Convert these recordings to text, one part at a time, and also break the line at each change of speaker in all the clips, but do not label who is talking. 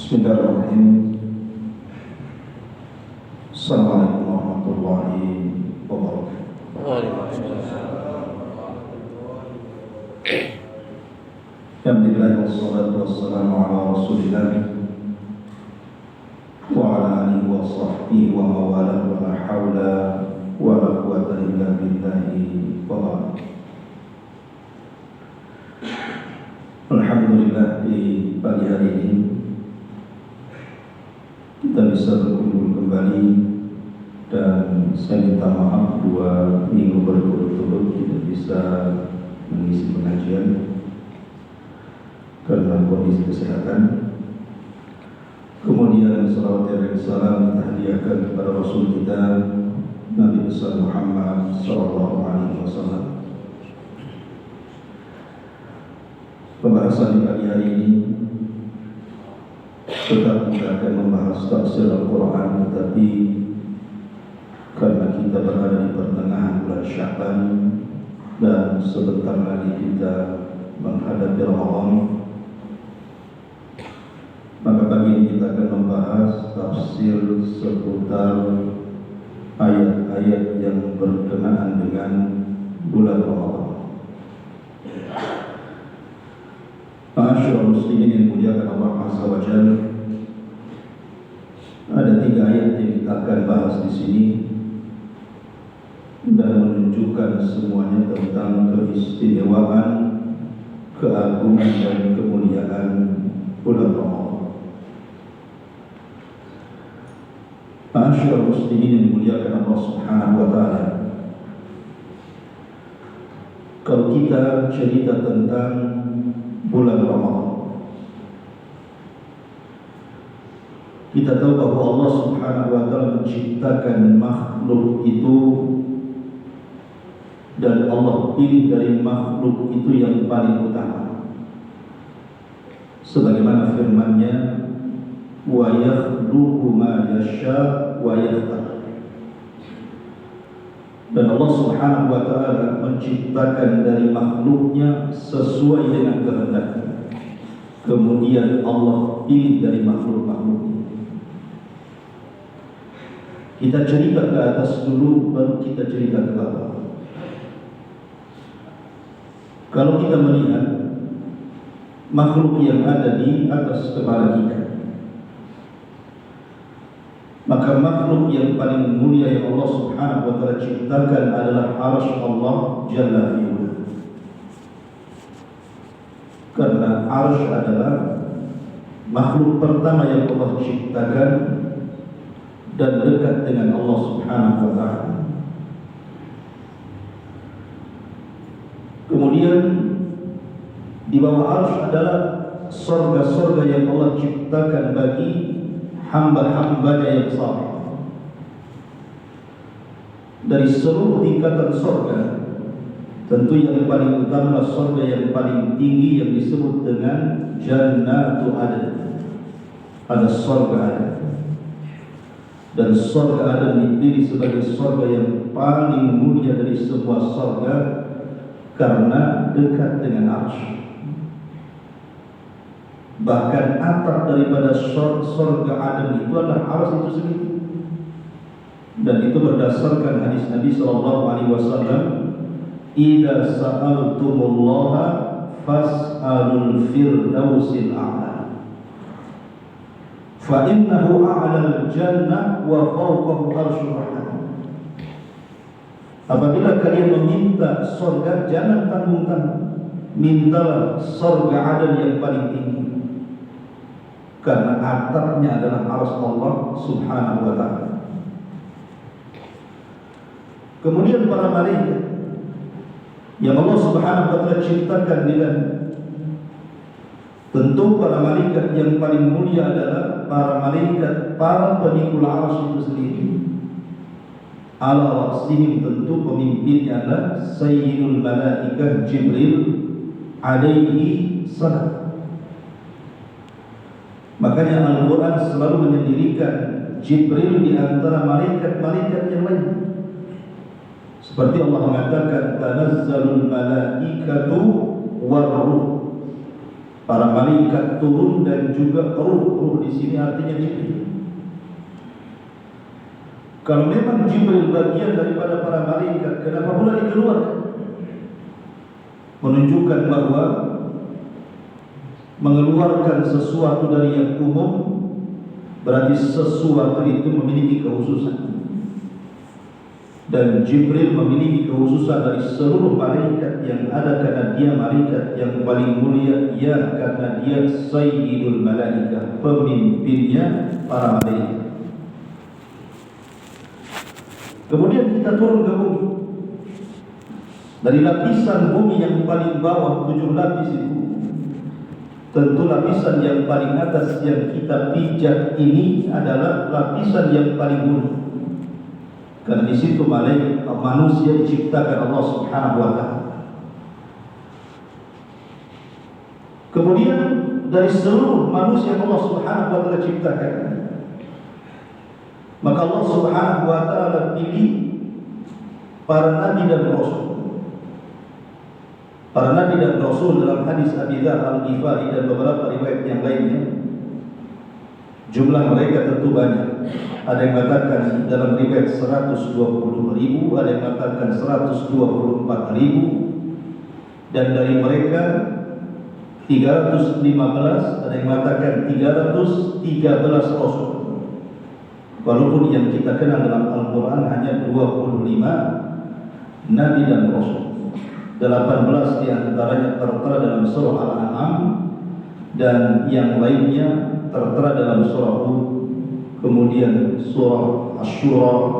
Bismillahirrahmanirrahim. Assalamualaikum warahmatullahi wabarakatuh. Alhamdulillah wassalatu wassalamu ala Rasulillah wa ala alihi wa sahbihi wa mawalah wa la hawla wa la quwwata illa billahi wa ba'd. Alhamdulillah, di pagi hari ini kita bisa berkumpul kembali, dan saya minta maaf 2 minggu berturut-turut tidak bisa mengisi pengajian karena kondisi kesehatan. Kemudian salawat dan salam kita hadiahkan kepada Rasul kita Nabi besar Muhammad sallallahu alaihi wasallam. Pembahasan di pagi hari ini tetap kita akan membahas tafsir Al-Quran, tetapi karena kita berada di pertengahan bulan Sya'ban dan sebentar lagi kita menghadapi Ramadan, maka pagi ini kita akan membahas tafsir seputar ayat-ayat yang berkenaan dengan bulan Ramadan. Ma'asyiral muslimin yang dimuliakan Allah Azza wa Jalla, ada 3 ayat yang kita akan bahas di sini dan menunjukkan semuanya tentang keistimewaan, keagungan dan kemuliaan bulan Ramadan. Ma'asyiral muslimin yang dimuliakan Allah Subhanahu wa taala, kalau kita cerita tentang bulan Ramadan, kita tahu bahwa Allah Subhanahu wa taala menciptakan makhluk itu, dan Allah pilih dari makhluk itu yang paling utama. Sebagaimana firman-Nya, wa yakhluqu ma yasha wa yakhtar. Dan Allah Subhanahu wa taala menciptakan dari makhluknya sesuai dengan kehendaknya. Kemudian Allah pilih dari makhluk-makhluknya. Kita cerita ke atas dulu, baru kita cerita ke bawah. Kalau kita melihat makhluk yang ada di atas kepala kita, maka makhluk yang paling mulia yang Allah Subhanahu wa taala ciptakan adalah arsy Allah Jalla fi'ala. Karena arsy adalah makhluk pertama yang Allah ciptakan dan dekat dengan Allah Subhanahu wa taala. Kemudian di bawah arsy adalah surga-surga yang Allah ciptakan bagi hamba-hambanya yang saleh. Dari seluruh tingkatan surga, tentu yang paling utama surga yang paling tinggi yang disebut dengan Jannatu Adn. Ada surga Adn. Dan surga Adn dipilih sebagai surga yang paling mulia dari semua surga karena dekat dengan arsy. Bahkan atap daripada surga Adn itu adalah arsy itu sendiri. Dan itu berdasarkan hadis Nabi sallallahu alaihi wasallam, "Idza sa'altumullaha fas'alul firdausil a'la. Fa innahu a'lal jannah wa fawqahu arsyur rahman." Apabila kalian meminta surga, jangan tanggung-tanggung. Mintalah surga Adn yang paling tinggi. Karena atapnya adalah arsy Allah Subhanahu wa taala. Kemudian para malaikat yang Allah Subhanahu wa taala ciptakan di langit. Tentu para malaikat yang paling mulia adalah para malaikat, para pemikul arsy itu sendiri. Ala rasihim, tentu pemimpinnya adalah Sayyidul Malaikah Jibril alaihi salam. Makanya Al-Quran selalu menyendirikan Jibril di antara malaikat-malaikat yang lain. Seperti Allah mengatakan, "Tanazzalul malaikatu war-ruh." para malaikat turun dan juga ruh di sini artinya Jibril. Kalau memang Jibril bagian daripada para malaikat, kenapa pula dikeluarkan? Menunjukkan bahwa mengeluarkan sesuatu dari yang umum berarti sesuatu itu memiliki kekhususan. Dan Jibril memiliki kekhususan dari seluruh malaikat yang ada karena dia malaikat yang paling mulia, ya karena dia sayyidul malaikah, pemimpinnya para malaikat. Kemudian kita turun ke bumi. Dari lapisan bumi yang paling bawah 7 lapis itu, tentu lapisan yang paling atas yang kita pijak ini adalah lapisan yang paling mulia. Karena di situ manusia diciptakan Allah Subhanahu wa taala. Kemudian dari seluruh manusia Allah Subhanahu wa taala ciptakan, maka Allah Subhanahu wa taala pilih para nabi dan rasul. Para nabi dan rasul dalam hadis Abi Dzar Al-Ghifari dan beberapa riwayat yang lainnya, jumlah mereka tentu banyak. Ada yang mengatakan dalam riwayat 120.000, ada yang mengatakan 124.000, dan dari mereka 315, ada yang mengatakan 313 rasul. Walaupun yang kita kenal dalam Al-Quran hanya 25 nabi dan rasul. 18 diantaranya tertera dalam surah Al-An'am, dan yang lainnya tertera dalam surah Hud, kemudian surah Asy-Syura,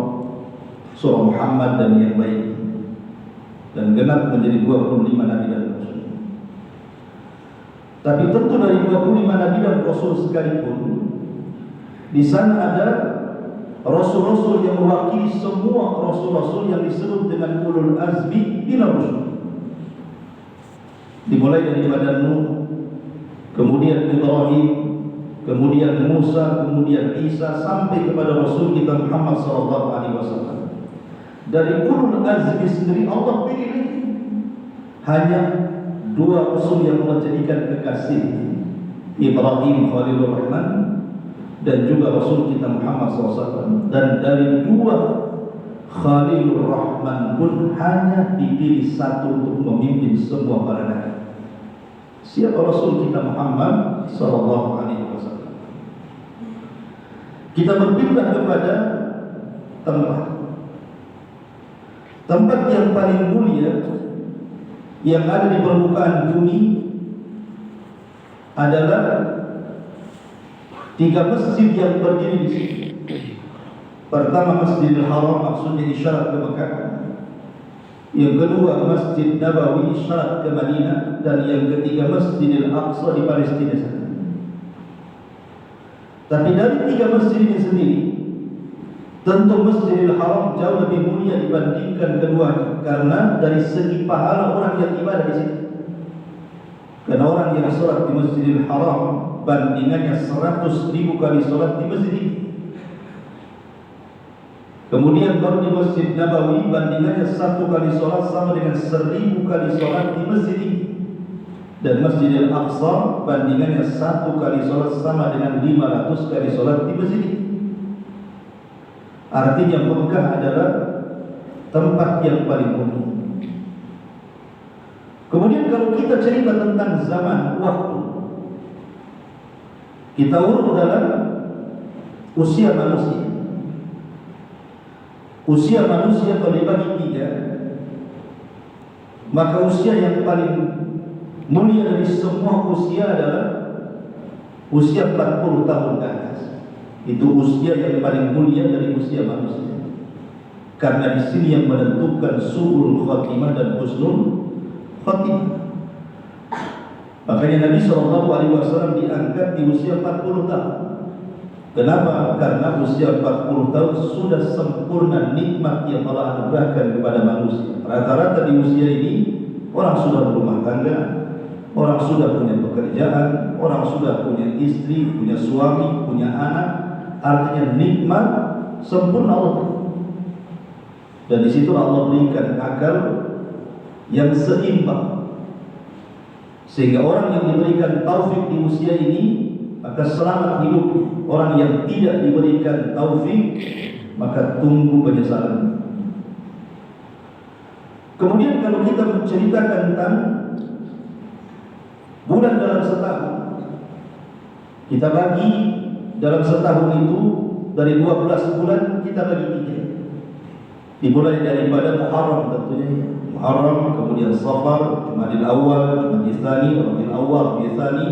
surah Muhammad dan yang lain. Dan genap menjadi 25 nabi dan rasul. Tapi tentu dari 25 nabi dan rasul sekalipun, di sana ada rasul-rasul yang mewakili semua rasul-rasul yang disebut dengan ulul azmi minar rusul. Dimulai dari Nuh, kemudian Ibrahim, kemudian Musa, kemudian Isa, sampai kepada Rasul kita Muhammad SAW. Dari ulul azmi sendiri Allah pilih hanya 2 rasul yang Allah jadikan kekasih, Ibrahim Khalilur Rahman dan juga Rasul kita Muhammad SAW. Dan dari 2 Khalilur Rahman pun hanya dipilih 1 untuk memimpin semua para nabi. Siapa Rasul kita Muhammad SAW? Kita berpindah kepada tempat yang paling mulia yang ada di permukaan bumi adalah 3 masjid yang berdiri di sini. Pertama Masjidil Haram, maksudnya isyarat ke Mekah. Yang kedua Masjid Nabawi, isyarat ke Madinah. Dan yang ketiga Masjidil Aqsa di Palestina sana. Tapi dari 3 masjid ini sendiri, tentu Masjidil Haram jauh lebih mulia dibandingkan keduanya, karena dari segi pahala orang yang ibadah di situ. Karena orang yang sholat di Masjidil Haram bandingannya 100.000 kali sholat di masjid ini. Kemudian baru di Masjid Nabawi bandingannya 1 kali sholat sama dengan 1.000 kali sholat di masjid ini. Dan Masjidil Aqsa bandingannya 1 kali sholat sama dengan 500 kali sholat di masjid ini. Artinya Mekah adalah tempat yang paling mulia. Kemudian kalau kita cerita tentang zaman waktu, kita urut dalam usia manusia. Usia manusia kalau dibagi 3, maka usia yang paling mulia dari semua usia adalah usia 40 tahun ke atas. Itu usia yang paling mulia dari usia manusia. Karena di sini yang menentukan su'ul khatimah dan husnul khatimah. Makanya Nabi SAW diangkat di usia 40 tahun. Kenapa? Karena usia 40 tahun sudah sempurna nikmat yang Allah anugerahkan kepada manusia. Rata-rata di usia ini orang sudah berumah tangga, orang sudah punya pekerjaan, orang sudah punya istri, punya suami, punya anak. Artinya nikmat sempurna Allah. Dan di situ Allah berikan akal yang seimbang. Sehingga orang yang diberikan taufik di usia ini maka selamat hidup. Orang yang tidak diberikan taufik maka tunggu penyesalan. Kemudian kalau kita menceritakan tentang bulan dalam setahun, kita bagi dalam setahun itu dari 12 bulan kita bagi 3. Dimulai daripada Muharram tentunya, Muharram, kemudian Safar, Jumadil Awal, Jumadil Tsani, Rabiul Awal, Rabiul Tsani,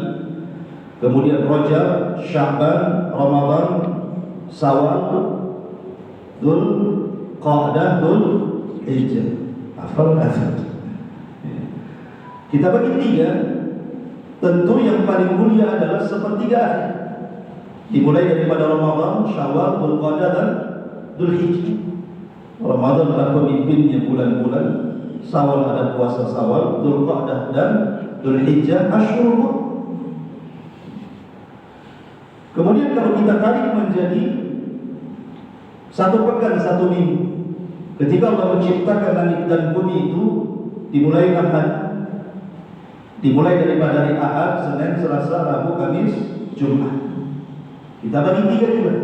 kemudian Rajab, Sya'ban, Ramadan, Syawal, Dzul Qa'dah, Dzul Hijjah. Kita bagi 3. Tentu yang paling mulia adalah sepertiga akhir. Dimulai daripada Ramadan, Syawal, Dzul Qa'dah dan Dzul Hijjah. Ramadan adalah pemimpinnya bulan-bulan, Syawal ada puasa Syawal, Dzul Qa'dah dan Dzul Hijjah Asyhurul. Kemudian kalau kita tarik menjadi satu pekan, satu minggu, ketika Allah menciptakan langit dan bumi itu dimulai Ahad. Dimulai daripada hari Ahad, Senin, Selasa, Rabu, Kamis, Jumat. Kita bagi 3 juga.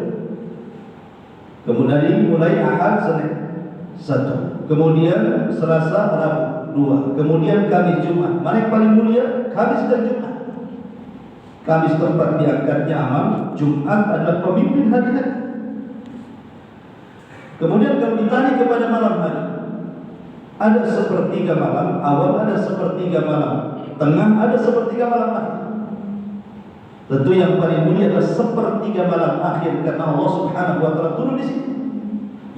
Kemudian mulai Ahad, Senin 1. Kemudian Selasa, Rabu 2. Kemudian Kamis, Jumat. Mana yang paling mulia? Kamis dan Jumat. Kamis tempat diangkatnya amal, Jumat adalah pemimpin hari-hari. Kemudian kalau ditarik kepada malam hari, ada sepertiga malam awal, ada sepertiga malam tengah, ada sepertiga malam akhir. Tentu yang paling mulia adalah sepertiga malam akhir, karena Allah Subhanahu wa taala turun di sini.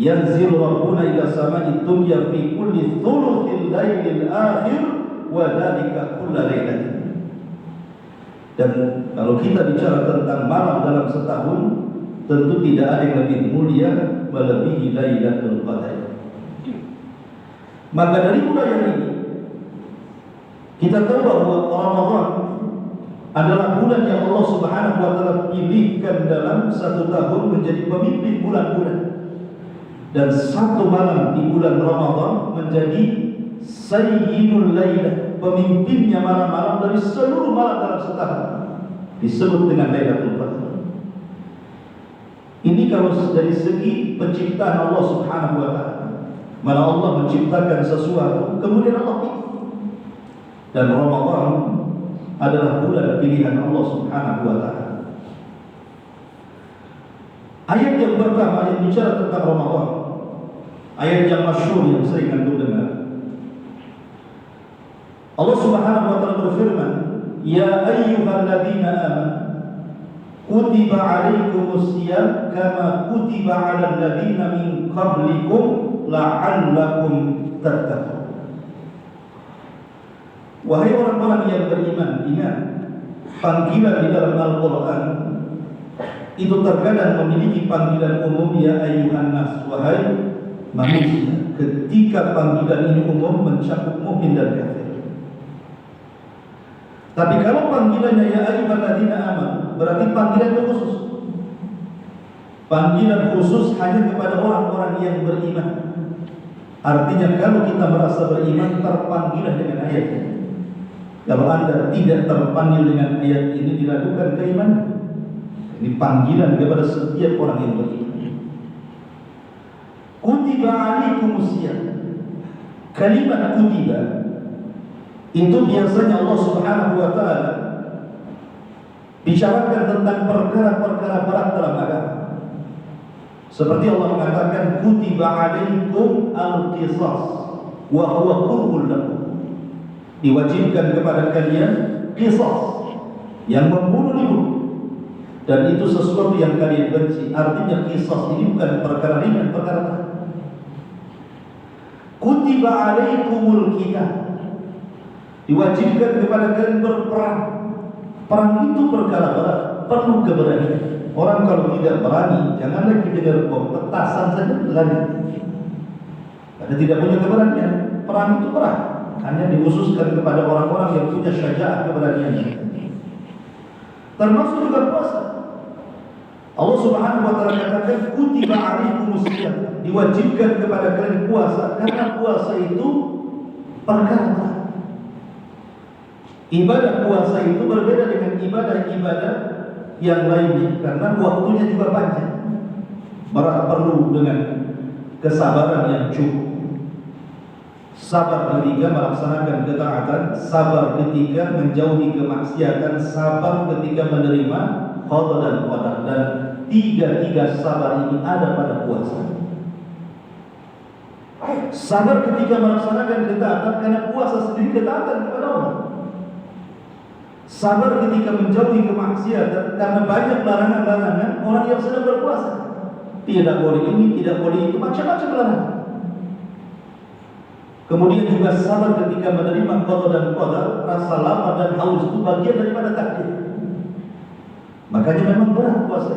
Yanzilu rabbuna ila sama'i dunya fi kulli thuluthil lailil akhir wa dzalika kullu lailatin. Dan kalau kita bicara tentang malam dalam setahun, tentu tidak ada yang lebih mulia melebihi Lailatul Qadar. Maka dari budaya ini kita tahu bahwa Ramadan adalah bulan yang Allah Subhanahu wa taala pilihkan dalam satu tahun menjadi pemimpin bulan-bulan. Dan satu malam di bulan Ramadan menjadi Sayyidul Lailah, pemimpinnya malam-malam dari seluruh malam dalam setahun, disebut dengan Lailatul Qadar. Ini kalau dari segi penciptaan Allah Subhanahu wa taala. Mana Allah menciptakan sesuatu, kemudian Allah pilih. Dan Ramadan adalah bulan pilihan Allah Subhanahu wa taala. Ayat yang pertama yang bicara tentang Ramadan, ayat yang masyhur yang sering antum dengar. Allah Subhanahu wa taala berfirman, "Ya ayyuhalladzina amanu kutiba 'alaikumus syiyam kama kutiba 'alal ladzina min qablikum la'allakum tattaqun." Wahai orang-orang yang beriman, ingat panggilan di dalam Al-Qur'an itu terkadang memiliki panggilan umum, ya ayyuhan nas, wahai manusia. Ketika panggilan ini umum mencakup mukmin dan kafir. Tapi kalau panggilannya ya ayyuhalladzina amanu, berarti panggilannya khusus. Panggilan khusus hanya kepada orang-orang yang beriman. Artinya kalau kita merasa beriman, terpanggilan dengan ayat ini. Kalau Anda tidak terpanggil dengan ayat ini, diragukan keimanan. Ini panggilan kepada setiap orang yang beriman. Kutiba alaikumus syiyam. Kalimat kutiba itu biasanya Allah Subhanahu wa taala bicarakan tentang perkara-perkara berat dalam agama. Seperti Allah mengatakan kutiba alaikum al-qisas wa huwa kurhun lakum. Diwajibkan kepada kalian qisas, yang membunuh, dan itu sesuatu yang kalian benci. Artinya qisas ini bukan perkara ringan, perkara berat. Kutiba alaikumul qital, diwajibkan kepada kalian berperang. Perang itu perkara berat, perlu keberanian. Orang kalau tidak berani, jangan lagi dengar bom, petasan saja lari. Karena tidak punya keberanian. Perang itu berat, hanya dikhususkan kepada orang-orang yang punya syaja'ah, keberanian. Termasuk juga puasa. Allah Subhanahu wa taala katakan kutiba alaikumus syiyam, diwajibkan kepada kalian puasa, karena puasa itu perkara berat. Ibadah puasa itu berbeda dengan ibadah-ibadah yang lainnya karena waktunya juga panjang. Perlu dengan kesabaran yang cukup. Sabar ketika melaksanakan ketaatan, sabar ketika menjauhi kemaksiatan, sabar ketika menerima qada dan qadar, dan tiga sabar ini ada pada puasa. Sabar ketika melaksanakan ketaatan karena puasa sendiri ketaatan kepada Allah. Sabar ketika menjauhi kemaksiatan karena banyak larangan-larangan orang yang sedang berpuasa. Tidak boleh ini, tidak boleh itu, macam-macam larangan. Kemudian juga sabar ketika menerima qada dan qadar, rasa lapar dan haus itu bagian daripada takdir. Makanya memang berat puasa,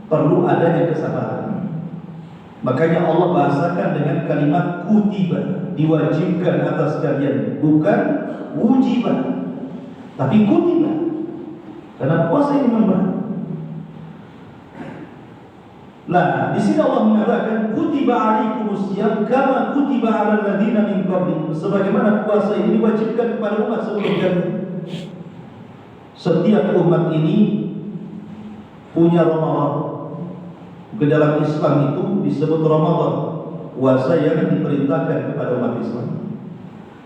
perlu adanya kesabaran. Makanya Allah bahasakan dengan kalimat kutiba, diwajibkan atas kalian, bukan wujiban, tapi kutiba. Karena puasa ini memang berat. Nah, di sini Allah mengatakan kutiba alaikumusiyam kama kutiba alal ladzina min qablikum, sebagaimana puasa ini diwajibkan kepada umat sebelum kalian. Setiap umat ini punya Ramadan. Ke dalam Islam itu disebut Ramadan, puasa yang diperintahkan kepada umat Islam.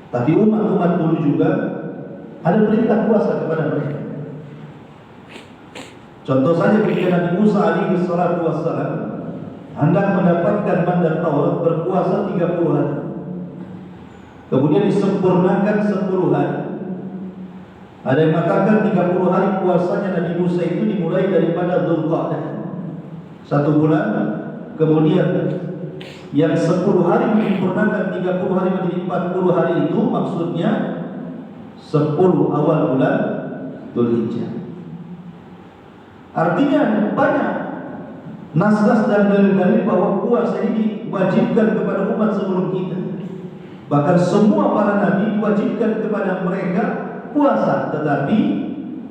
Tapi umat-umat dulu juga ada perintah puasa kepada mereka. Contoh saja ketika Nabi Musa alaihi salatu wassalam hendak mendapatkan mandat Taurat, berpuasa 30 hari. Kemudian disempurnakan 10 hari. Ada yang mengatakan 30 hari puasanya Nabi Musa itu dimulai daripada Dzulqa'dah, 1 bulan. Kemudian yang 10 hari disempurnakan 30 hari menjadi 40 hari, itu maksudnya 10 awal bulan Dzulhijjah. Artinya banyak nas-nas dan dalil-dalil bahwa puasa ini diwajibkan kepada umat sebelum kita. Bahkan semua para nabi diwajibkan kepada mereka puasa, tetapi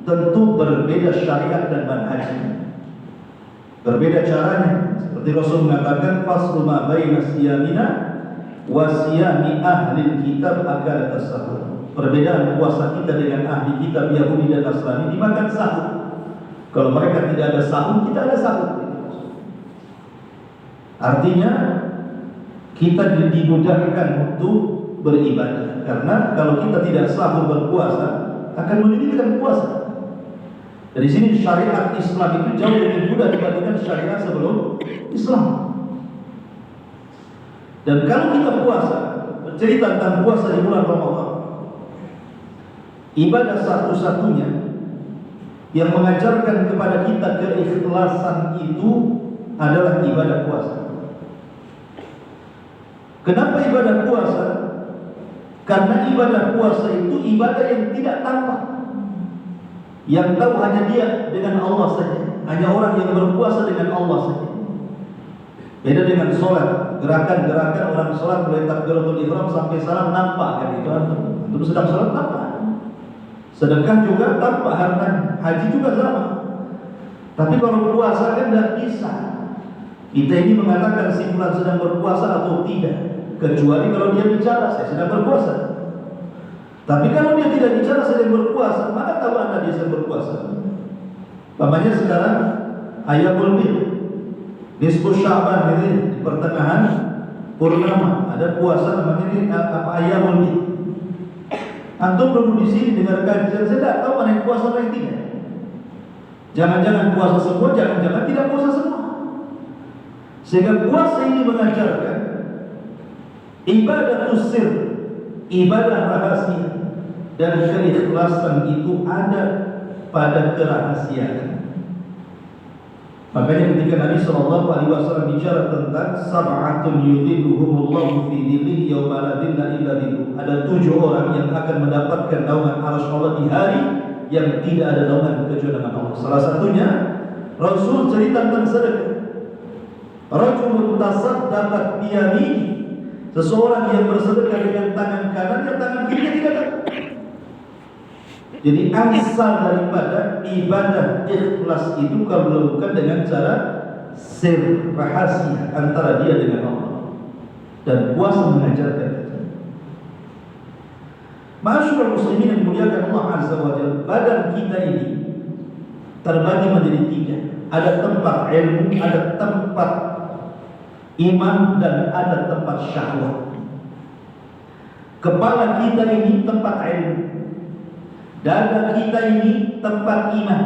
tentu berbeda syariat dan manhajnya. Berbeda caranya. Seperti Rasul mengatakan faslu ma baina siyamina wa siyami ahli kitab akal tasawwur. Perbedaan puasa kita dengan ahli kitab Yahudi dan Nasrani dimakan sahur. Kalau mereka tidak ada sahur, kita ada sahur. Artinya kita dimudahkan untuk beribadah. Karena kalau kita tidak sahur berpuasa, akan menyulitkan puasa. Dari sini syariat Islam itu jauh lebih mudah dibandingkan syariat sebelum Islam. Dan kalau kita puasa, bercerita tentang puasa di bulan Ramadan, ibadah satu-satunya yang mengajarkan kepada kita keikhlasan itu adalah ibadah puasa. Kenapa ibadah puasa? Karena ibadah puasa itu ibadah yang tidak tampak. Yang tahu hanya dia dengan Allah saja. Hanya orang yang berpuasa dengan Allah saja. Beda dengan sholat. Gerakan-gerakan orang sholat mulai takbiratul ihram sampai salam nampak kan itu. Antum sedang sholat nampak. Sedekah juga tanpa hartanya, haji juga sama. Tapi kalau puasa kan tidak bisa. Kita ini mengatakan si fulan sedang berpuasa atau tidak, kecuali kalau dia bicara, saya sedang berpuasa. Tapi kalau dia tidak bicara sedang berpuasa, mana tahu anda dia sedang berpuasa? Namanya sekarang Ayyamul Bid, Nisfu Sya'ban, ini di pertengahan purnama ada puasa namanya ini Ayyamul Bid. Antum dulu di sini dengar kajian, saya tidak tahu mana yang puasa mana yang tidak. Jangan-jangan puasa semua, jangan-jangan tidak puasa semua. Sehingga puasa ini mengajarkan ibadah sir, ibadah rahasia, dan keikhlasan itu ada pada kerahasiaan. Makanya ketika Nabi SAW bicara tentang sab'atun yudhilluhumullahu fi dhillihi yawma la dhilla illa dhilluh, ada 7 orang yang akan mendapatkan naungan arsy Allah di hari yang tidak ada naungan kecuali dengan Allah. Salah satunya Rasul cerita tentang sedekah. Rajulun tasaddaqa bi yaminihi, seseorang yang bersedekah dengan tangan kanan, yang tangan kirinya tidak ada. Jadi asal daripada ibadah ikhlas itu kalau dilakukan dengan cara sir, rahasia antara dia dengan Allah. Dan puasa mengajarkan itu. Ma'asyiral muslimin yang dimuliakan Allah Azza wa Jalla, badan kita ini terbagi menjadi 3. Ada tempat ilmu, ada tempat iman, dan ada tempat syahwat. Kepala kita ini tempat ilmu, dada kita ini tempat iman,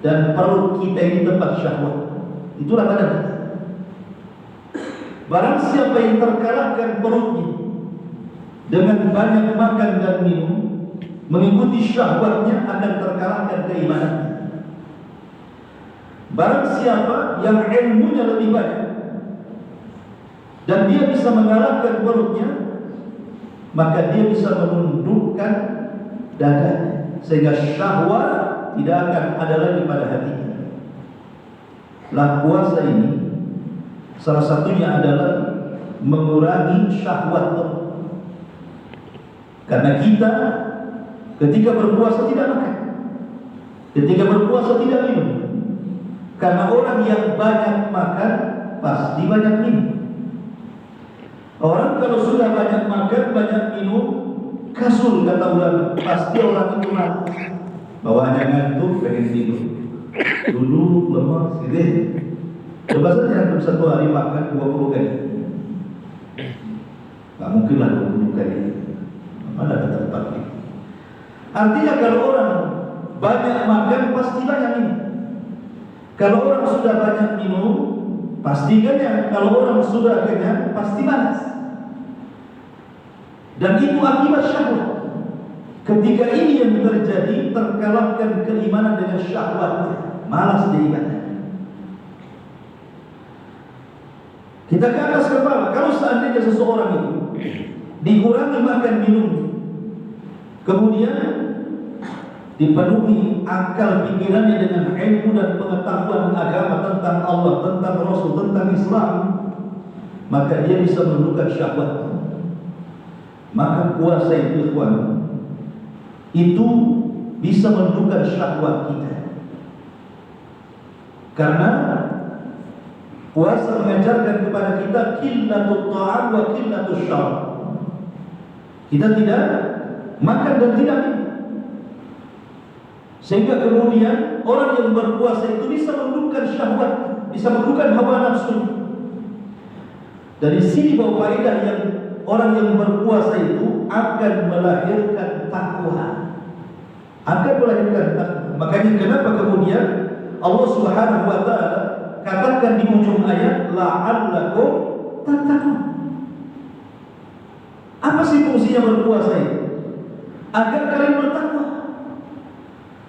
dan perut kita ini tempat syahwat. Itulah badan kita. Barang siapa yang terkalahkan perutnya dengan banyak makan dan minum, mengikuti syahwatnya, akan terkalahkan keimanannya. Barang siapa yang ilmunya lebih banyak dan dia bisa mengalahkan perutnya, maka dia bisa menundukkan dadanya, sehingga syahwat tidak akan ada lagi pada hatinya. Lah puasa ini salah satunya adalah mengurangi syahwat. Karena kita ketika berpuasa tidak makan, ketika berpuasa tidak minum. Karena orang yang banyak makan pasti banyak minum. Orang kalau sudah banyak makan, banyak minum, kasur kata ulama, pasti orang itu malas, bawaannya ngantuk, pengen tidur, duduk lemas gitu. Coba saja antum satu hari makan 20 kali, nggak mungkin lah 20 kali. Mana ada tempat itu? Artinya kalau orang banyak makan pasti banyak minum. Kalau orang sudah banyak minum pasti kenyang. Kalau orang sudah kenyang pasti malas. Dan itu akibat syahwat. Ketika ini yang terjadi, terkalahkan keimanan dengan syahwat, malas dia ibadah. Kita ke atas kepala. Kalau seandainya seseorang itu dikurangi makan minum, kemudian dipenuhi akal pikirannya dengan ilmu dan pengetahuan agama tentang Allah, tentang Rasul, tentang Islam, maka dia bisa menundukkan syahwat. Maka puasa itu, ikhwan, itu bisa menundukkan syahwat kita. Karena puasa mengajarkan kepada kita qillatut ta'am wa qillatut syarab. Kita tidak makan dan tidak minum, sehingga kemudian orang yang berpuasa itu bisa menundukkan syahwat, bisa menundukkan hawa nafsu. Dari sini bahwa faedah yang orang yang berpuasa itu akan melahirkan takwa, akan melahirkan takwa. Makanya kenapa kemudian Allah Subhanahu wa taala katakan di ujung ayat la'allakum tattaqun. Apa sih fungsinya berpuasa itu? Agar kalian bertakwa.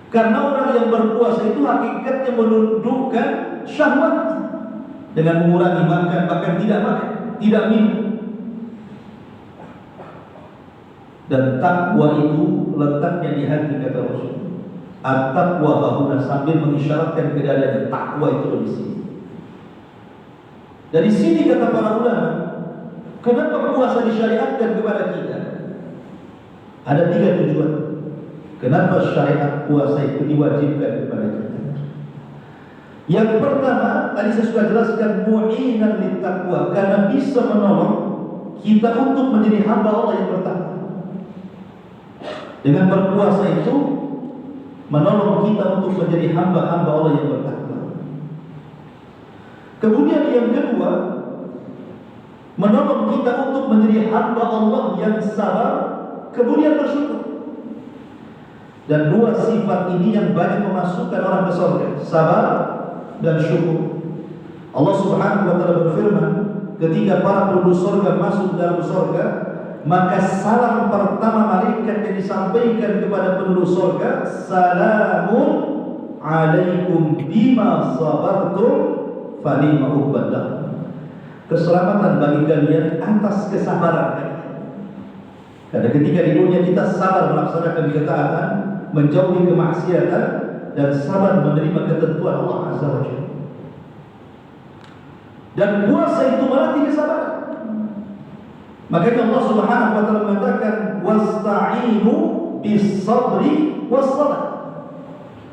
Karena orang yang berpuasa itu hakikatnya menundukkan syahwat dengan mengurangi makan, bahkan tidak makan, tidak minum. Dan takwa itu letaknya di hati, kata Rasul. At-taqwa hahuna, sambil mengisyaratkan ke dadanya, takwa itu di sini. Dari sini kata para ulama, kenapa puasa disyariatkan kepada kita? Ada 3 tujuan. Kenapa syariat puasa itu diwajibkan kepada kita? Yang pertama, tadi saya sudah jelaskan, mu'inan littaqwa, karena bisa menolong kita untuk menjadi hamba Allah yang bertakwa. Dengan berpuasa itu menolong kita untuk menjadi hamba-hamba Allah yang bertakwa. Kemudian yang kedua, menolong kita untuk menjadi hamba Allah yang sabar, kemudian bersyukur. Dan 2 sifat ini yang banyak memasukkan orang ke surga, sabar dan syukur. Allah Subhanahu wa taala berfirman, ketika para penduduk surga masuk dalam surga, maka salam pertama malaikat yang disampaikan kepada penduduk surga, salamun alaikum bima sabartum fa ni'ma uqbadah. Keselamatan bagi kalian atas kesabaran kalian. Karena ketika di dunia kita sabar melaksanakan ketaatan, menjauhi kemaksiatan, dan sabar menerima ketentuan Allah Azza wa Jalla. Dan puasa itu melatih kesabaran. Makanya Allah Subhanahu wa taala mengatakan wasta'inu bis-sabri was-salat.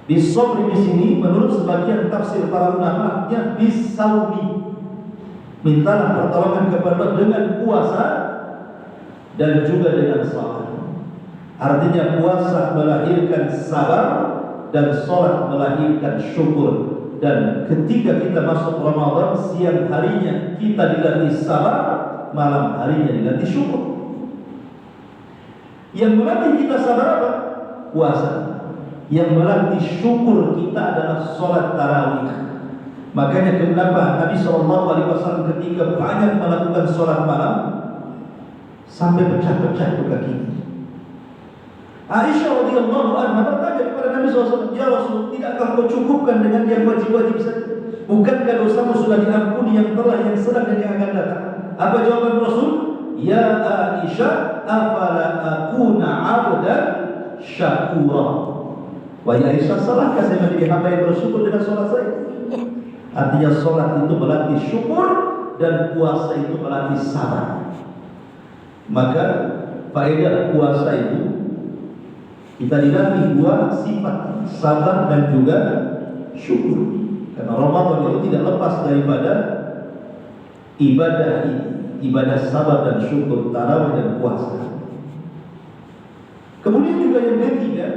Bis-sabri di sini menurut sebagian tafsir para ulama artinya bis-saumi. Mintalah pertolongan kepada Allah dengan puasa dan juga dengan salat. Artinya puasa melahirkan sabar dan sholat melahirkan syukur. Dan ketika kita masuk Ramadan, siang harinya kita dilatih sabar, malam harinya dilatih syukur. Yang melatih kita sabar apa? Puasa. Yang melatih syukur kita adalah sholat tarawih. Makanya kenapa Nabi SAW ketika banyak melakukan sholat malam sampai pecah-pecah tuh kakinya. Aisyah radhiyallahu anha bertanya kepada Nabi SAW, "Ya Rasul, tidakkah kau cukupkan dengan yang wajib-wajib saja? Bukankah dosamu sudah diampuni yang telah, yang sedang dan yang akan datang?" Apa jawaban Rasul? "Ya Aisyah, afala akuna 'abdan syakura." Wahai Aisyah, salahkah saya menjadi hamba yang bersyukur dengan sholat saya? Artinya sholat itu melatih syukur dan puasa itu melatih sabar. Maka faedah puasa itu kita dilatih dua sifat, sabar dan juga syukur. Karena Ramadan itu tidak lepas daripada ibadah ini, ibadah sabar dan syukur, tarawih dan puasa. Kemudian juga yang ketiga,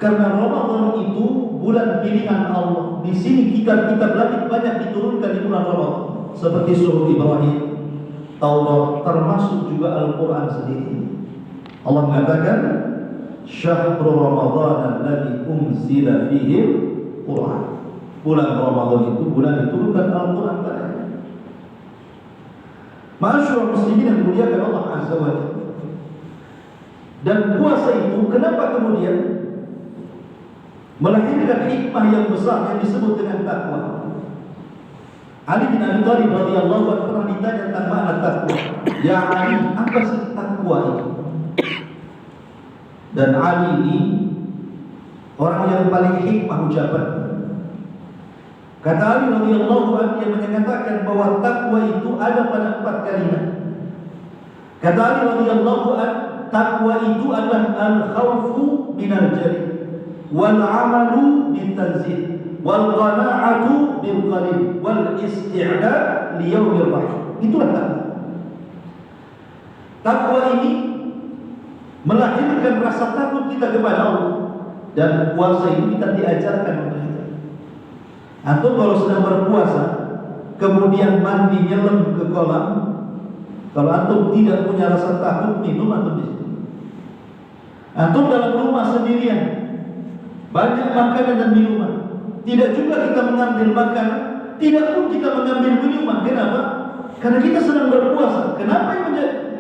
karena Ramadan itu bulan pilihan Allah. Di sini kita berlatih banyak diturunkan di bulan Ramadan, seperti surah Ibrahim, Taurat, termasuk juga Al-Quran sendiri. Allah mengatakan, "Syahrul Ramadan alladzi unzila fihi Al-Quran." Bulan Ramadan itu bulan diturunkan Al-Quran padanya. Ma'asyiral muslimin yang dimuliakan Allah Azza wa Jalla. Dan puasa itu kenapa kemudian melahirkan hikmah yang besar yang disebut dengan takwa? Ali bin Abi Thalib radhiyallahu anhu pernah ditanya tentang makna takwa. "Ya Ali, apa sih takwa itu?" Dan Ali ini orang yang paling hikmah ucapan. Kata Ali radhiyallahu anhu yang menyatakan bahwa takwa itu ada pada 4 kalimat. Kata Ali radhiyallahu anhu, takwa itu adalah al-khawfu minal jari, wal amalu bitanzil, wal qana'atu bil qalil, wal isti'dad li yaumir rahim. Itulah takwa. Takwa ini melahirkan rasa takut kita kepada Allah, dan puasa itu kita diajarkan untuk itu. Antum kalau sedang berpuasa kemudian mandi nyelam ke kolam, kalau antum tidak punya rasa takut, minum antum di situ. Antum dalam rumah sendirian, banyak makanan dan minuman, tidak juga kita mengambil makanan, tidak pun kita mengambil minuman. Kenapa? Karena kita sedang berpuasa. Kenapa yang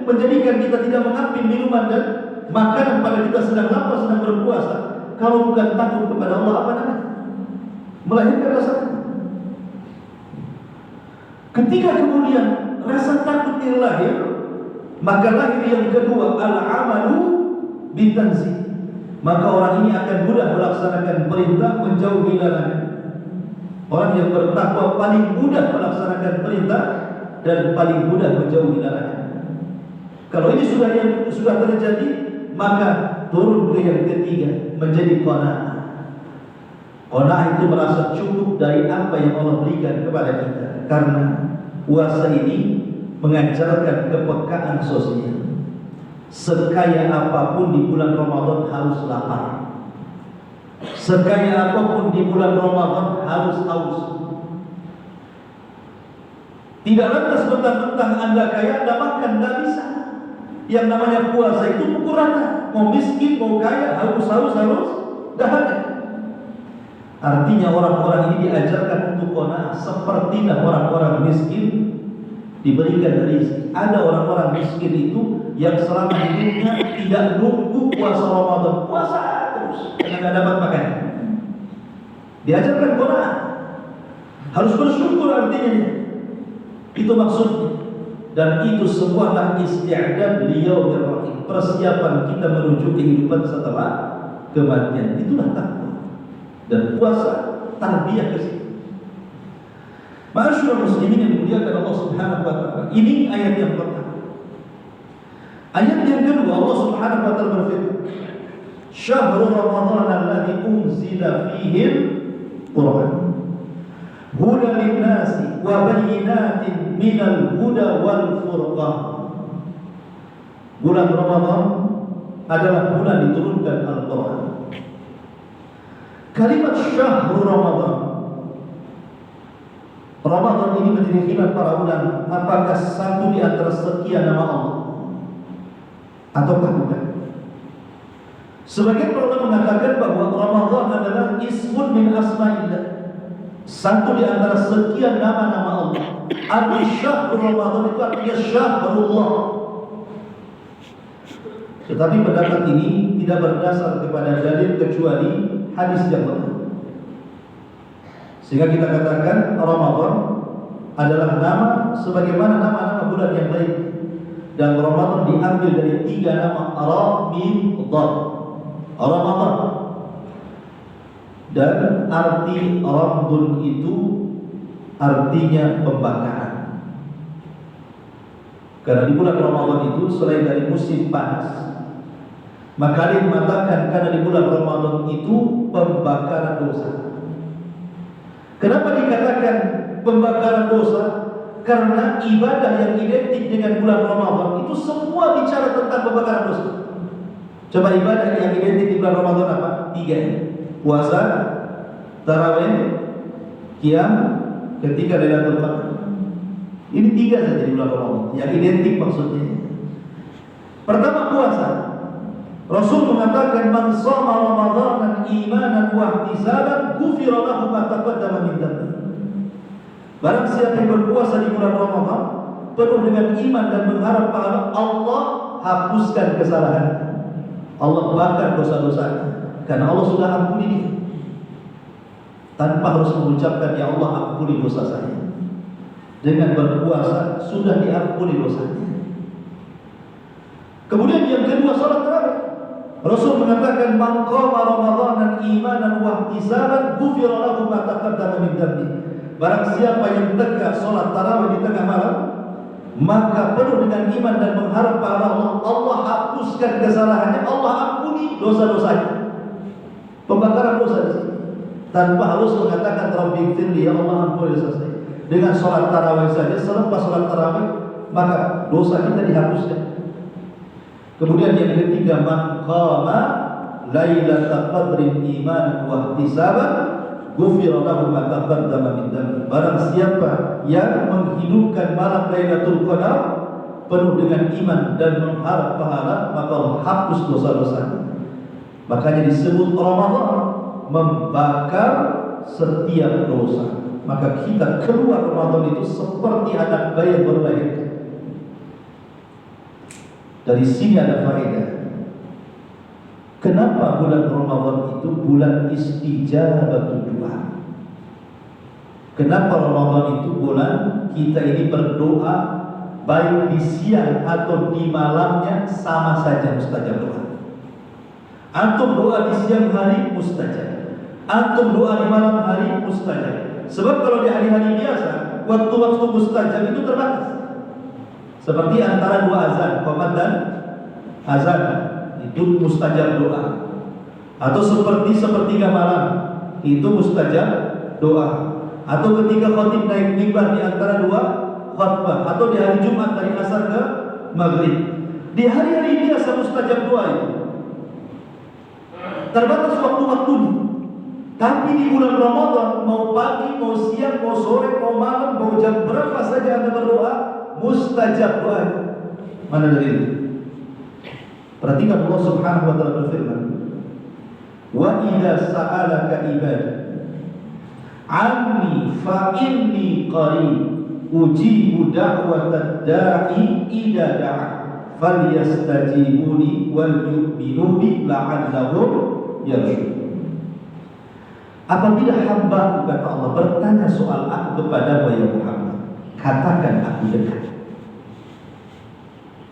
menjadikan kita tidak mengambil minuman dan makanan pada kita sedang lapar, sedang berpuasa? Kalau bukan takut kepada Allah, apa namanya? Melahirkan rasa takut. Ketika kemudian rasa takut ini lahir, maka lahir yang kedua, al-amalu bitanzil. Maka orang ini akan mudah melaksanakan perintah, menjauhi larangan. Orang yang bertakwa paling mudah melaksanakan perintah dan paling mudah menjauhi larangan. Kalau ini sudah terjadi, maka turun ke yang ketiga, menjadi qanaah. Qanaah itu merasa cukup dari apa yang Allah berikan kepada kita. Karena puasa ini mengajarkan kepekaan sosial. Sekaya apapun di bulan Ramadan harus lapar. Sekaya apapun di bulan Ramadan harus haus. Tidak lantas mentang-mentang Anda kaya, Anda makan, tidak bisa. Yang namanya puasa itu pukul rata. Mau miskin, mau kaya, harus dahaga. Artinya orang-orang ini diajarkan untuk qanaah, seperti orang-orang miskin diberikan rezeki. Ada orang-orang miskin itu yang selama hidupnya tidak nunggu puasa Ramadan, puasa terus karena tidak dapat makan. Diajarkan qanaah, harus bersyukur artinya. Itu maksudnya. Dan itu semualah isti'dad liyaumir rahim, persiapan kita menuju kehidupan setelah kematian. Itulah takwa. Dan puasa tarbiyah ke situ. Ma'asyiral muslimin yang dimuliakan Allah Subhanahu wa taala. Ini ayat yang pertama. Ayat yang kedua, Allah Subhanahu wa taala berfirman, "Syahrul Ramadan alladzi unzila fihi al-Qur'an hudan lin-nasi wa bayyinatin minal huda wal furqan." Bulan Ramadan adalah bulan diturunkan Al-Quran. Kalimat syahrul Ramadan, Ramadan ini menjadi khilaf para ulama, apakah satu di antara sekian nama Allah ataukah bukan? Sebagian para ulama mengatakan bahwa Ramadan adalah ismun min asma'illah, satu di antara sekian nama-nama Allah. Al-Syahrul Ramadan itu artinya Syahrullah. Tetapi pendapat ini tidak berdasar kepada dalil kecuali hadis yang benar. Sehingga kita katakan Ramadan adalah nama sebagaimana nama-nama bulan yang lain. Dan Ramadan diambil dari 3 nama, Ra, Mim, Dha. Ramadan. Dan arti Ramadun itu artinya pembakaran. Karena di bulan Ramadan itu selain dari musim panas, maka dia mengatakan karena di bulan Ramadan itu pembakaran dosa. Kenapa dikatakan pembakaran dosa? Karena ibadah yang identik dengan bulan Ramadan itu semua bicara tentang pembakaran dosa. Coba ibadah yang identik di bulan Ramadan apa? 3. Puasa, tarawih, qiyam, ketika Lailatul Qadar. Ini 3 saja di bulan Ramadan yang identik maksudnya. Pertama, puasa. Rasul mengatakan man shoma Ramadanan imanan wa ihtisaban ghufira lahu ma taqaddama min dhanbi. Barang siapa yang berpuasa di bulan Ramadan penuh dengan iman dan mengharap pahala, Allah hapuskan kesalahan. Allah bakar dosa-dosanya karena Allah sudah ampuni dia. Tanpa harus mengucapkan ya Allah ampuni dosa saya. Dengan berpuasa sudah diampuni dosanya. Kemudian yang kedua, salat tarawih. Rasul mengatakan man qama Ramadanan imanan wa ihtisaban ghufira lahu ma taqaddama min dhanbi. Barang siapa yang tegak salat tarawih di tengah malam, maka penuh dengan iman dan mengharap pahala Allah, Allah hapuskan kesalahannya, Allah ampuni dosa-dosanya. Pembakaran dosa di sini. Tanpa harus mengatakan Rabbighfirli, ya Allah ampuni dosa saya. Dengan salat tarawih saja, selepas salat tarawih maka dosa kita dihapuskan. Kemudian yang ketiga, man qama lailatul qadri imanan wa ihtisaban ghufira lahu ma taqaddama min dhanbi. Barang siapa yang menghidupkan malam Lailatul Qadar penuh dengan iman dan mengharap pahala, maka Allah hapus dosa-dosanya. Makanya disebut Ramadan membakar setiap dosa. Maka kita keluar Ramadan itu seperti anak bayi yang baru lahir. Dari sini ada faedah. Kenapa bulan Ramadan itu bulan istijabatul doa? Kenapa Ramadan itu bulan kita ini berdoa baik di siang atau di malamnya sama saja mustajab doa. Antum doa di siang hari mustajab, antum doa di malam hari mustajab. Sebab kalau di hari-hari biasa waktu-waktu mustajab itu terbatas. Seperti antara 2 azan, qomat dan azan, itu mustajab doa. Atau seperti sepertiga malam, itu mustajab doa. Atau ketika khatib naik mimbar di antara 2 khutbah, atau di hari Jumat dari asar ke maghrib. Di hari-hari biasa mustajab doa itu terbatas waktu-waktunya. Tapi di bulan Ramadan, mau pagi, mau siang, mau sore, mau malam, mau jam berapa saja Anda berdoa, mustajab doa. Mana dalil? Perhatikan Allah Subhanahu wa taala berfirman, "Wa idza sa'alaka ibadi anni fa inni qarib ujibu da'watad da'i idza da'a falyastajibuni wal yu'minu bi la'allahum yarshudun." Apabila hamba, kata Allah, bertanya soal aku kepada ya Muhammad, katakan aku dekat.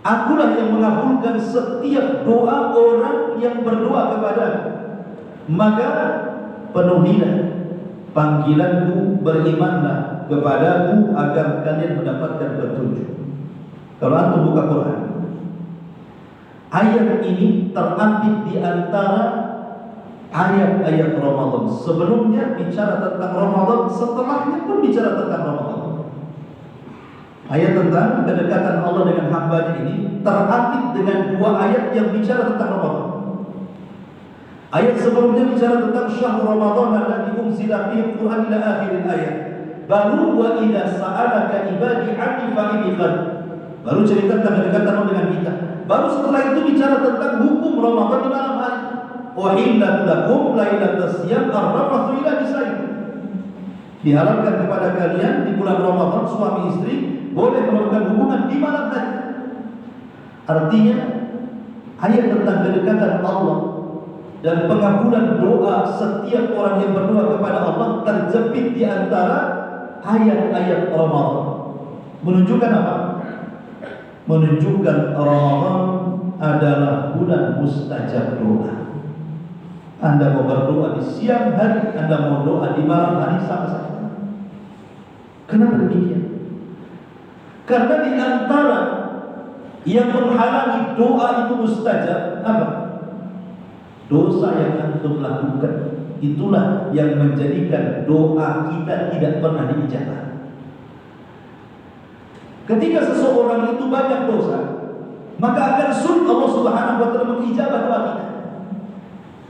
Akulah yang mengabulkan setiap doa orang yang berdoa kepadaku. Maka penuhilah panggilanku, berimanlah kepadaku agar kalian mendapatkan petunjuk. Kalau antum buka Quran, ayat ini terambil di antara ayat-ayat Ramadan. Sebelumnya bicara tentang Ramadan, setelahnya pun bicara tentang Ramadan. Ayat tentang kedekatan Allah dengan hambanya ini terapit dengan dua ayat yang bicara tentang Ramadan. Ayat sebelumnya bicara tentang syahrul Ramadan alladzi unzila fihi al-Qur'an ila akhir ayat. Baru wa idza sa'alaka ibadi 'anni fa inni qarib. Baru cerita tentang kedekatan Allah dengan kita. Baru setelah itu bicara tentang hukum Ramadan di malam hari. Uhillat lakum lailatas siyam ar-rafathu ila nisaikum. Diharapkan kepada kalian di bulan Ramadan suami istri boleh melakukan hubungan di malam hari. Artinya ayat tentang kedekatan Allah dan pengabulan doa setiap orang yang berdoa kepada Allah terjepit di antara ayat-ayat Ramadan. Menunjukkan apa? Menunjukkan Ramadan adalah bulan mustajab doa. Anda mau berdoa di siang hari, Anda mau doa di malam hari, sama saja. Kenapa demikian? Karena di antara yang menghalangi doa itu mustajab apa? Dosa yang antum lakukan. Itulah yang menjadikan doa kita tidak pernah diijabah. Ketika seseorang itu banyak dosa, maka akan sulit Allah Subhanahu wa taala mengijabah doa kita.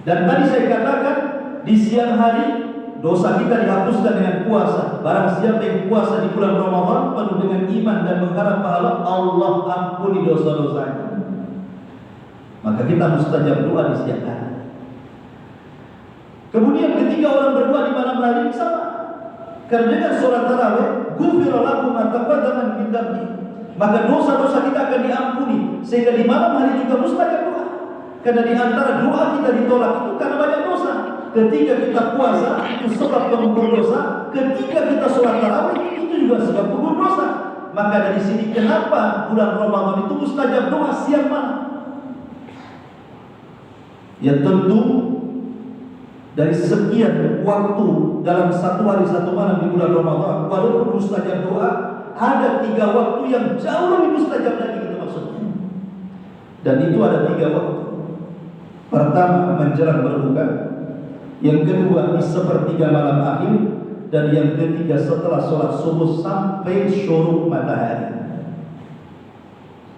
Dan tadi saya katakan di siang hari dosa kita dihapuskan dengan puasa. Barang siapa yang puasa di bulan Ramadan penuh dengan iman dan mengharap pahala, Allah ampuni dosa-dosanya. Maka kita mustajab doa di siang hari. Kemudian ketika orang berdoa di malam hari sama. Karena dengan sholat tarawih, ghufira lakum ma taqaddama min dhanbi. Maka dosa-dosa kita akan diampuni sehingga di malam hari juga mustajab doa. Karena di antara doa kita ditolak itu karena banyak dosa. Ketika kita puasa itu sebab pengukur dosa, ketika kita sholat tarawih itu juga sebab pengukur dosa. Maka dari sini kenapa bulan Ramadan itu mustajab doa siang malam? Ya tentu dari sekian waktu dalam satu hari satu malam di bulan Ramadan, walaupun mustajab doa, ada 3 waktu yang jauh lebih mustajab lagi, itu maksudnya. Dan itu ada 3 waktu. Pertama menjelang berbuka, yang kedua di sepertiga malam akhir, dan yang ketiga setelah sholat subuh sampai syuruk matahari.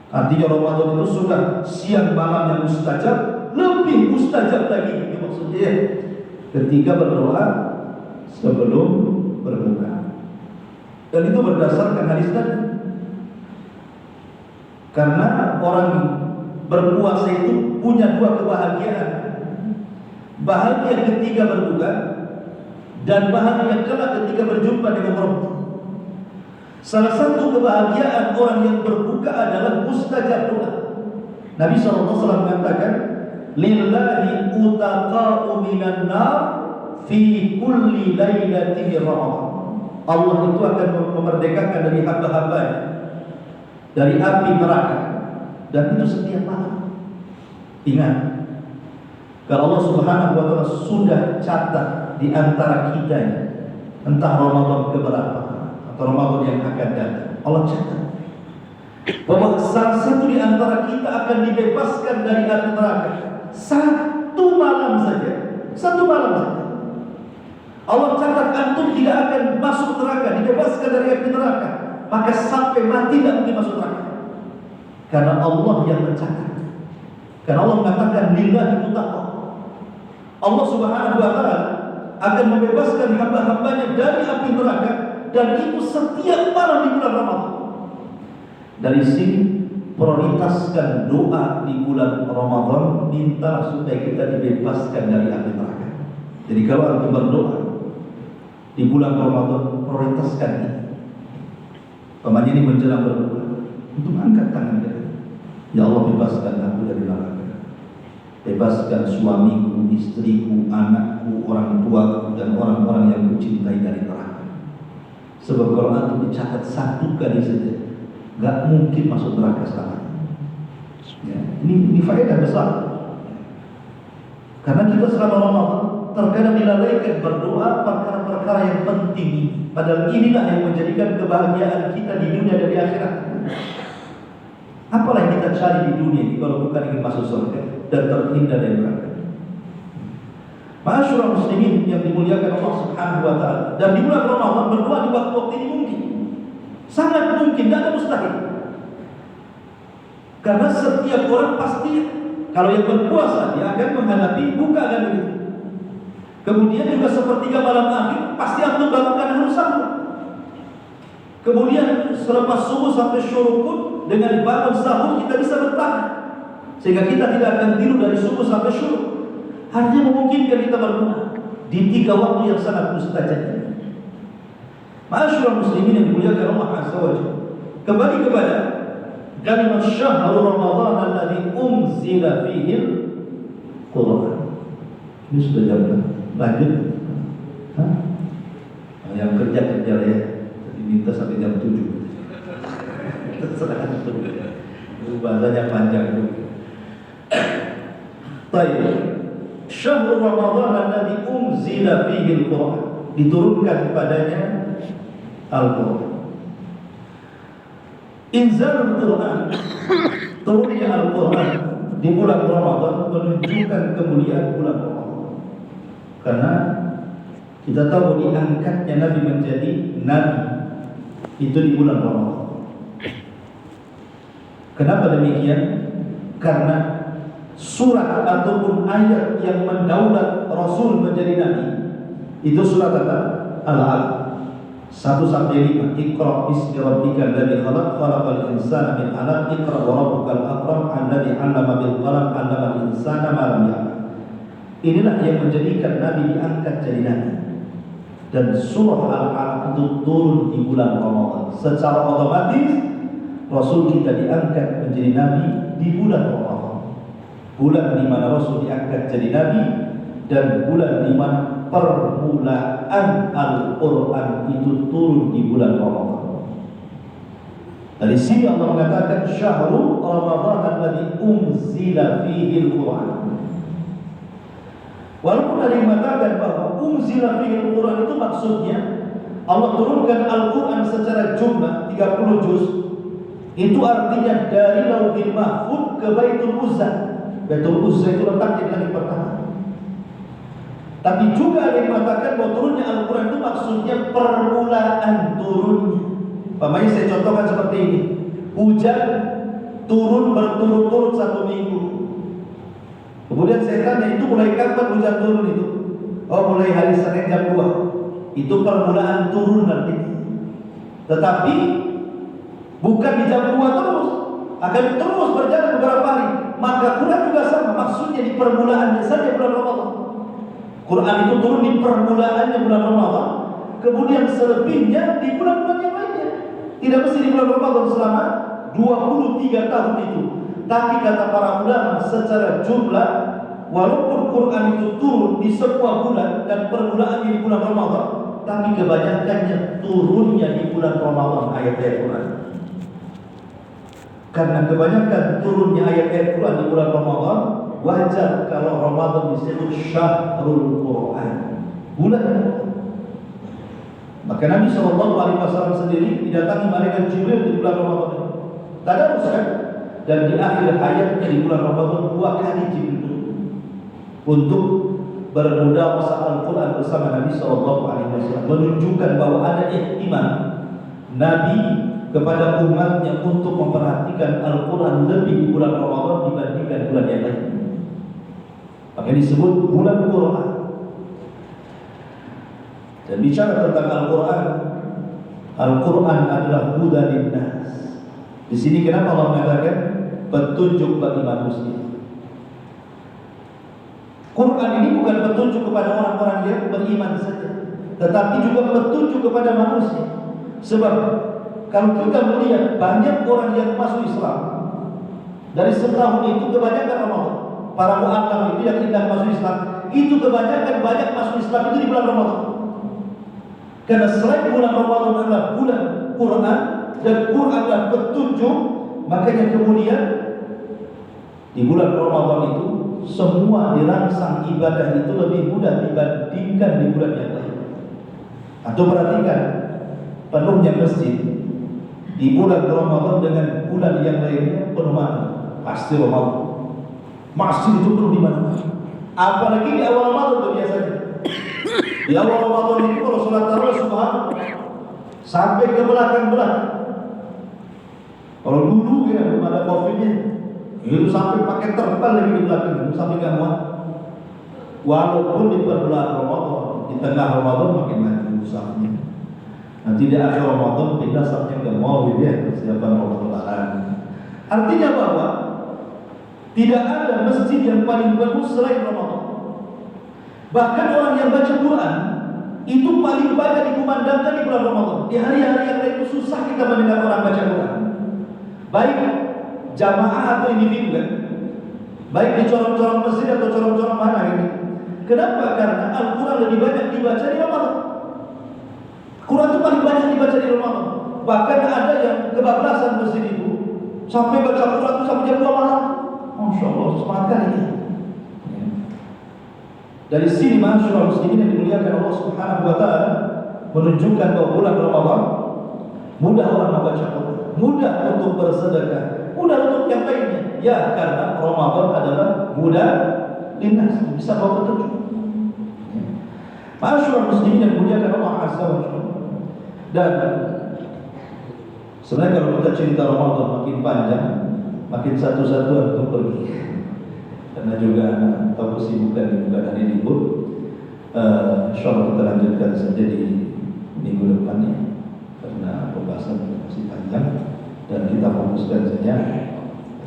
Artinya Ramadan itu sudah siang malam yang mustajab, lebih mustajab lagi, itu maksudnya ketika berdoa sebelum berbuka. Dan itu berdasarkan hadis tadi. Karena orang berpuasa itu punya 2 kebahagiaan. Bahagia ketika berbuka dan bahagia kelak ketika berjumpa dengan Rabb. Salah satu kebahagiaan orang yang berbuka adalah mustajab doa. Nabi SAW mengatakan, lillahi utaqa'u minan nar fi kulli lailatin Ramadan. Allah itu akan memerdekakan dari hamba-hambanya dari api neraka, dan itu setiap malam. Ingat, kalau Allah Subhanahu wa taala sudah catat di antara kita, entah Ramadan keberapa atau Ramadan yang akan datang, Allah catat bahwa salah satu di antara kita akan dibebaskan dari api neraka. Satu malam saja. Allah catat antum tidak akan masuk neraka, dibebaskan dari api neraka. Maka sampai mati tidak mungkin masuk neraka. Karena Allah yang mencatat. Karena Allah mengatakan lillahi mutaqab. Allah Subhanahu wa taala akan membebaskan hamba-hambanya dari api neraka, dan itu setiap malam di bulan Ramadan. Dari sini prioritaskan doa di bulan Ramadan, minta supaya kita dibebaskan dari api neraka. Jadi kalau antum berdoa di bulan Ramadan, prioritaskan ini. Pamannya ini menjelang berdoa, untuk angkat tangan kita. Ya Allah, bebaskan aku dari neraka. Bebaskan suamiku, istriku, anakku, orang tuaku, dan orang-orang yang kucintai dari neraka. Sebab kalau antum dicatat 1 kali saja, gak mungkin masuk neraka selamanya. Ya, ini faedah besar. Karena kita selama Ramadan terkadang dilalaikan berdoa perkara-perkara yang penting. Padahal inilah yang menjadikan kebahagiaan kita di dunia dan di akhirat. Apalah yang kita cari di dunia ini kalau bukan ingin masuk surga dan terhindar dari neraka. Ma'asyiral muslimin yang dimuliakan Allah Subhanahu wa taala. Dan di bulan Ramadan berdoa di waktu-waktu ini mungkin. Sangat mungkin, tidak ada mustahil. Karena setiap orang pasti, kalau yang berpuasa dia akan menghadapi buka kan begitu. Kemudian juga sepertiga malam akhir pasti antum bangunkan harus sahur. Kemudian selepas subuh sampai syuruk pun dengan bangun sahur kita bisa bertahan, sehingga kita tidak akan tidur dari subuh sampai syuruk. Artinya memungkinkan kita berguna di 3 waktu yang sangat mustajab. Ma'asyiral muslimin yang dimuliakan Allah Azza wa Jalla, kembali kepada kalimat syahrul Ramadan alladzi unzila fihi al-Qur'an. Ini sudah jam berapa? Lanjut. Hah? Nah, yang kerja ya. Jadi minta sampai jam 7. Terserah itu. Bahasanya panjang itu. Baik. Syahrul Ramadan alladzi unzila fihi al-Qur'an. Diturunkan padanya Al-Quran. Inzalul Quran, turunnya Al-Quran di bulan Ramadan menunjukkan kemuliaan bulan Ramadan. Karena kita tahu diangkatnya Nabi menjadi Nabi itu di bulan Ramadan. Kenapa demikian? Karena surat ataupun ayat yang mendaulat Rasul menjadi Nabi itu surat apa? Al-Alaq 1-5. Iqra bismi rabbikal ladzi khalaq, khalaqal insana min 'alaq, iqra wa rabbukal akram alladzi 'allama bil qalam, 'allamal insana ma lam ya'lam. Inilah yang menjadikan Nabi diangkat jadi Nabi. Dan surah Al-Alaq itu turun di bulan Ramadan. Secara otomatis Rasul kita diangkat menjadi Nabi di bulan Ramadan. Bulan di mana Rasul diangkat jadi Nabi dan bulan di mana permulaan Al-Quran itu turun di bulan Ramadan. Dari sini Allah mengatakan syahrul Ramadan alladzi unzila fihi al-Quran. Walaupun ada yang mengatakan bahwa unzila fihi al-Quran itu maksudnya Allah turunkan Al-Quran secara jumlah 30 juz. Itu artinya dari Lauhil Mahfuz ke Baitul Uzzah. Baitul Uzzah itu letaknya di langit pertama. Tapi juga ada yang mengatakan bahwa turunnya Al-Quran itu maksudnya permulaan turunnya. Pamannya saya contohkan seperti ini. Hujan turun berturut-turut 1 minggu. Kemudian saya tanya, itu mulai kapan hujan turun itu? Oh, mulai hari Senin jam 2. Itu permulaan turun nanti. Tetapi bukan di jam 2 terus, akan terus berjalan beberapa hari. Maka Quran juga sama, maksudnya di permulaannya saja bulan Ramadan. Quran itu turun di permulaannya bulan Ramadan, kemudian selebihnya di bulan-bulan yang lainnya. Tidak mesti di bulan Ramadan selama 23 tahun itu. Tapi kata para ulama secara jumlah, walaupun Quran itu turun di semua bulan dan permulaannya di bulan Ramadan, tapi kebanyakannya turunnya di bulan Ramadan ayat-ayat Quran. Karena kebanyakan turunnya ayat-ayat Quran di bulan Ramadan, wajar kalau Ramadan disebut syahrul Quran, bulan. Maka Nabi SAW sendiri didatangi malaikat Jibril di bulan Ramadan. Tadarus kan? Dan di akhir hayatnya di bulan Ramadan 2 kali Jibril untuk bermudawalah Al-Quran bersama Nabi SAW, menunjukkan bahwa ada ihtimam Nabi kepada umatnya untuk memperhatikan Al-Quran lebih di bulan Ramadan dibandingkan bulan yang lain. Maka disebut bulan Quran. Dan bicara tentang Al-Quran, Al-Quran adalah huda linnas. Di sini kenapa Allah mengatakan petunjuk bagi manusia? Quran ini bukan petunjuk kepada orang-orang yang beriman saja, tetapi juga petunjuk kepada manusia. Sebab kalau kita melihat banyak orang yang masuk Islam dari setahun itu, kebanyakan Ramadan. Para mu'alaf itu yang hendak masuk Islam, itu kebanyakan banyak masuk Islam itu di bulan Ramadan. Karena selain bulan Ramadan adalah bulan Quran dan Quran adalah petunjuk, makanya kemudian di bulan Ramadan itu semua dirangsang ibadah itu lebih mudah dibandingkan di bulan yang lain. Atau perhatikan penuhnya masjid di bulan Ramadan dengan bulan yang lainnya penuh mana? Pasti Ramadan. Masjid itu penuh di mana? Apalagi di awal Ramadan itu biasanya. Di awal Ramadan itu kalau sholat tarawih subhanallah sampai ke belakang-belakang. Kalau dulu ya belum ada COVID-nya, itu sampai pakai terpal lagi di belakang, sampai nggak muat. Walaupun di perbulan Ramadan, di tengah Ramadan makin maju usahanya. Nanti di akhir Ramadan pindah sampai ke Maulid ya, persiapan Ramadan. Artinya bahwa tidak ada masjid yang paling bagus selain Ramadan. Bahkan orang yang baca Quran itu paling banyak dikumandangkan di bulan Ramadan. Di hari-hari yang lain itu susah kita mendengar orang baca Quran. Baik jamaah atau individu kan? Baik di corong-corong masjid atau corong-corong mana ini. Kenapa? Karena Al-Quran lebih banyak dibaca di Ramadan. Quran itu paling banyak dibaca di Ramadan. Bahkan ada yang kebablasan masjid itu sampai baca Quran itu sampai jam 2 malam. Masya Allah, semangat kali ya. Dari sini masyarakat muslimin yang dimuliakan Allah Subhanahu wa taala menunjukkan bahwa bulan Ramadan mudah orang membaca Quran, mudah untuk bersedekah, mudah untuk yang lainnya. Ya, karena Ramadan adalah mudah lintas, bisa bawa petunjuk. Masyarakat muslimin yang dimuliakan Allah Azza wa Jalla. Dan sebenarnya kalau kita cerita Ramadan makin panjang, makin satu-satu untuk pergi. Karena juga tahu kesibukan di bukan hari libur. InsyaAllah kita lanjutkan saja di minggu depannya, karena pembahasan masih panjang dan kita fokuskan saja.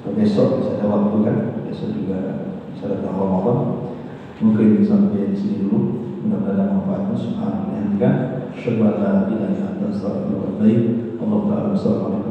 Besok bisa ada waktu kan, besok juga bisa datang Ramadan. Mungkin sampai di sini dulu. Mudah-mudahan manfaatnya. Subhanallah. Syukur la ilaha illa anta astaghfiruka wa atubu ilaik. Allah Ta'ala.